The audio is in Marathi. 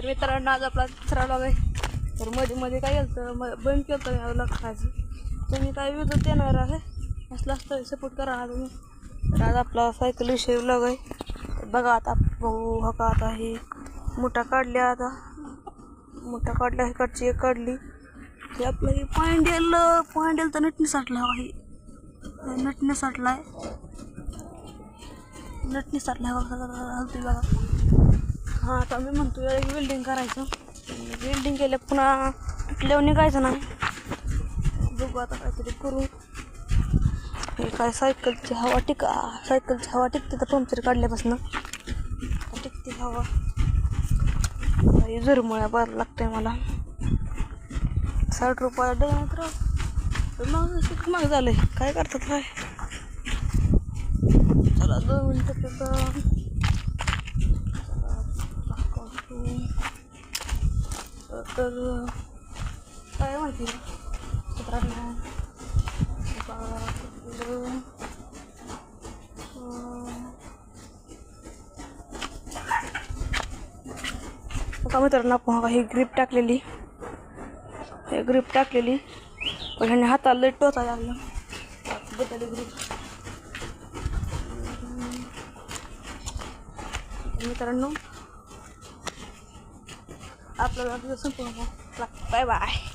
तर मित्रांनो आज आपला तिसरा व्लॉग आहे. तर मध्ये काय केलं बंद केलं मी व्लॉग करायचं. तुम्ही काय विरोध देणार आहे असलं असतं सपोर्ट करा तुम्ही. तर आज आपला सायकल विषयी व्लॉग आहे. तर बघा आता भाऊ हा का आता हे मोठा काढल्या आता मोठा काढल्या इकडची एक काढली ते आपलं हे पॉइंडेल तर नटने साठला आहे. नटने साठला आहे हलतोय बघा. हां आता मी म्हणतो एक वेल्डिंग करायचं. वेल्डिंग केलं पुन्हा तुटल्यावर निघायचं नाही. बघू आता काहीतरी करू. हे काय सायकलची हवा टिकते तर पंक्चर काढल्यापासून टिकते हवा. झुरमुळ्या बरं लागतंय मला. 60 रुपयाला डझन तर मग झालंय काय करतात काय. चला 2 मिनिटं तर काय माहिती मित्रांनो आपण ही ग्रीप टाकलेली पण ह्याने हाताला लई टोचा लागला बदलली ग्रीप. मित्रांनो आपल्याला संपूर्ण बाय बाय.